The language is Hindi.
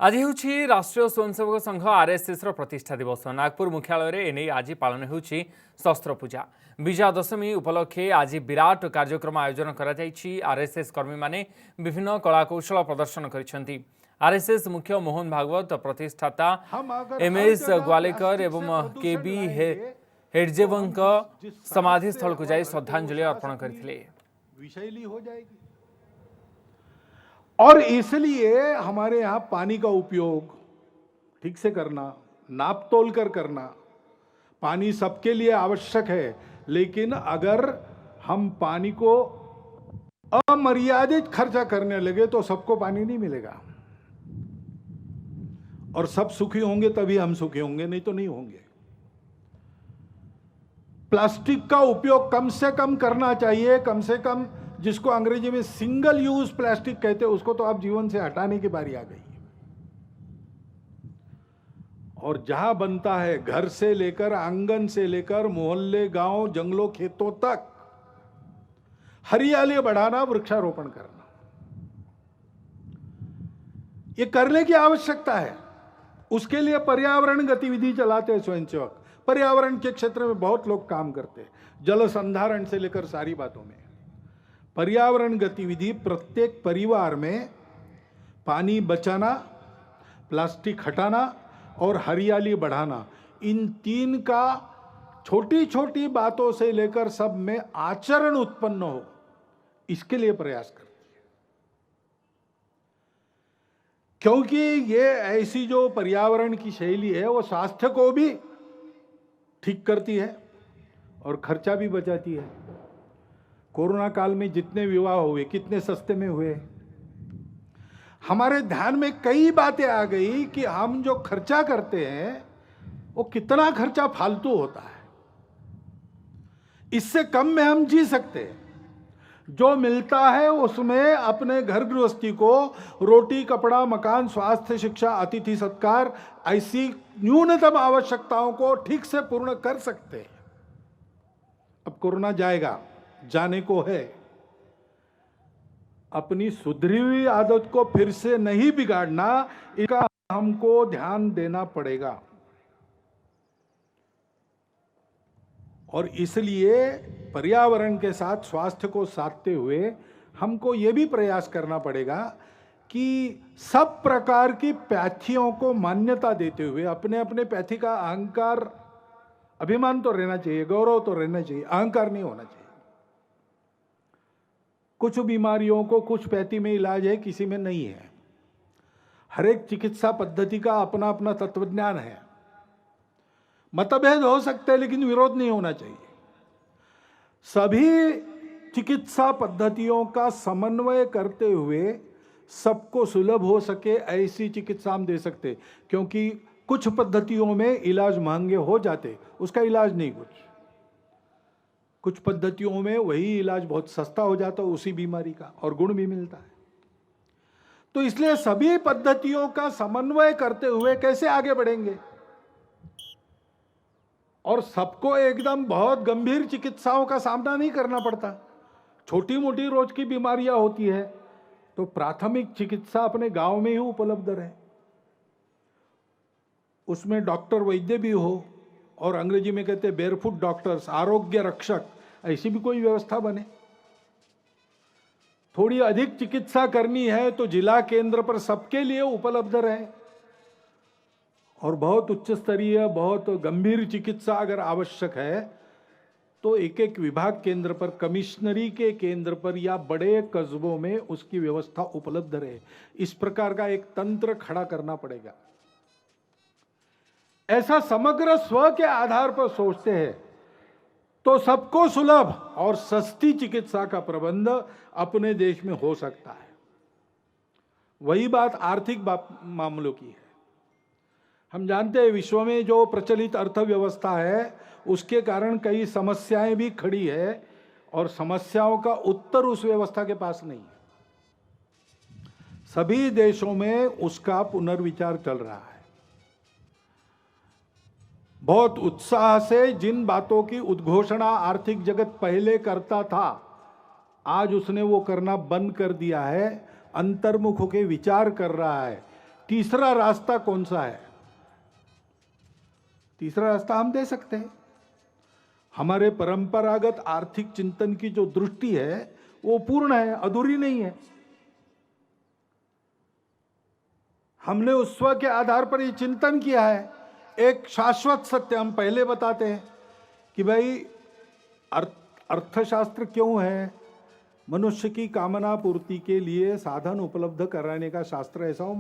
आज हूँ राष्ट्रीय स्वयंसेवक संघ आरएसएस प्रतिष्ठा दिवस। नागपुर मुख्यालय एने आज पालन हो शस्त्र पूजा। विजया दशमी उपलक्षे आज विराट कार्यक्रम आयोजन कर आरएसएस कर्मी माने विभिन्न कलाकौशल प्रदर्शन कर आरएसएस मुख्य मोहन भागवत, प्रतिष्ठाता एमएस ग्वालेकर एवं केबी हेडजेवंक समाधि स्थल को जाई श्रद्धांजलि अर्पण करथिले। विषैली हो जाएगी और इसलिए हमारे यहाँ पानी का उपयोग ठीक से करना, नाप तोल कर करना। पानी सबके लिए आवश्यक है, लेकिन अगर हम पानी को अमर्यादित खर्चा करने लगे तो सबको पानी नहीं मिलेगा। और सब सुखी होंगे तभी हम सुखी होंगे, नहीं तो नहीं होंगे। प्लास्टिक का उपयोग कम से कम करना चाहिए, कम से कम जिसको अंग्रेजी में सिंगल यूज प्लास्टिक कहते हैं, उसको तो आप जीवन से हटाने की बारी आ गई। और जहां बनता है, घर से लेकर आंगन से लेकर मोहल्ले, गांव, जंगलों, खेतों तक हरियाली बढ़ाना, वृक्षारोपण करना, ये करने की आवश्यकता है। उसके लिए पर्यावरण गतिविधि चलाते हैं स्वयंसेवक। पर्यावरण के क्षेत्र में बहुत लोग काम करते हैं, जल संधारण से लेकर सारी बातों में। पर्यावरण गतिविधि प्रत्येक परिवार में पानी बचाना, प्लास्टिक हटाना और हरियाली बढ़ाना, इन तीन का छोटी छोटी बातों से लेकर सब में आचरण उत्पन्न हो, इसके लिए प्रयास करती है। क्योंकि ये ऐसी जो पर्यावरण की शैली है वो स्वास्थ्य को भी ठीक करती है और खर्चा भी बचाती है। कोरोना काल में जितने विवाह हुए कितने सस्ते में हुए। हमारे ध्यान में कई बातें आ गई कि हम जो खर्चा करते हैं वो कितना खर्चा फालतू होता है, इससे कम में हम जी सकते हैं। जो मिलता है उसमें अपने घर गृहस्थी को रोटी, कपड़ा, मकान, स्वास्थ्य, शिक्षा, अतिथि सत्कार, ऐसी न्यूनतम आवश्यकताओं को ठीक से पूर्ण कर सकते हैं। अब कोरोना जाएगा, जाने को है। अपनी सुधरी हुई आदत को फिर से नहीं बिगाड़ना, इसका हमको ध्यान देना पड़ेगा। और इसलिए पर्यावरण के साथ स्वास्थ्य को साधते हुए हमको यह भी प्रयास करना पड़ेगा कि सब प्रकार की पैथियों को मान्यता देते हुए अपने अपने पैथी का अहंकार, अभिमान तो रहना चाहिए, गौरव तो रहना चाहिए, अहंकार नहीं होना चाहिए। कुछ बीमारियों को कुछ पैथी में इलाज है, किसी में नहीं है। हर एक चिकित्सा पद्धति का अपना अपना तत्वज्ञान है। मतभेद हो सकते हैं, लेकिन विरोध नहीं होना चाहिए। सभी चिकित्सा पद्धतियों का समन्वय करते हुए सबको सुलभ हो सके ऐसी चिकित्सा हम दे सकते, क्योंकि कुछ पद्धतियों में इलाज महंगे हो जाते, उसका इलाज नहीं। कुछ पद्धतियों में वही इलाज बहुत सस्ता हो जाता उसी बीमारी का, और गुण भी मिलता है। तो इसलिए सभी पद्धतियों का समन्वय करते हुए कैसे आगे बढ़ेंगे, और सबको एकदम बहुत गंभीर चिकित्साओं का सामना नहीं करना पड़ता। छोटी मोटी रोज की बीमारियां होती है तो प्राथमिक चिकित्सा अपने गांव में ही उपलब्ध रहे, उसमें डॉक्टर वैद्य भी हो, और अंग्रेजी में कहते हैं बेयरफुट डॉक्टर्स, आरोग्य रक्षक, ऐसी भी कोई व्यवस्था बने। थोड़ी अधिक चिकित्सा करनी है तो जिला केंद्र पर सबके लिए उपलब्ध रहे, और बहुत उच्च स्तरीय, बहुत गंभीर चिकित्सा अगर आवश्यक है तो एक एक विभाग केंद्र पर, कमिश्नरी के केंद्र पर या बड़े कस्बों में उसकी व्यवस्था उपलब्ध रहे। इस प्रकार का एक तंत्र खड़ा करना पड़ेगा। ऐसा समग्र स्व के आधार पर सोचते हैं तो सबको सुलभ और सस्ती चिकित्सा का प्रबंध अपने देश में हो सकता है। वही बात आर्थिक मामलों की है। हम जानते हैं विश्व में जो प्रचलित अर्थव्यवस्था है उसके कारण कई समस्याएं भी खड़ी है, और समस्याओं का उत्तर उस व्यवस्था के पास नहीं है। सभी देशों में उसका पुनर्विचार चल रहा है। बहुत उत्साह से जिन बातों की उद्घोषणा आर्थिक जगत पहले करता था, आज उसने वो करना बंद कर दिया है। अंतर्मुख होकर विचार कर रहा है तीसरा रास्ता कौन सा है? तीसरा रास्ता हम दे सकते हैं। हमारे परंपरागत आर्थिक चिंतन की जो दृष्टि है वो पूर्ण है, अधूरी नहीं है। हमने उस स्व के आधार पर ये चिंतन किया है। एक शाश्वत सत्य हम पहले बताते हैं कि भाई अर्थशास्त्र क्यों है? मनुष्य की कामना पूर्ति के लिए साधन उपलब्ध कराने का शास्त्र ऐसा हो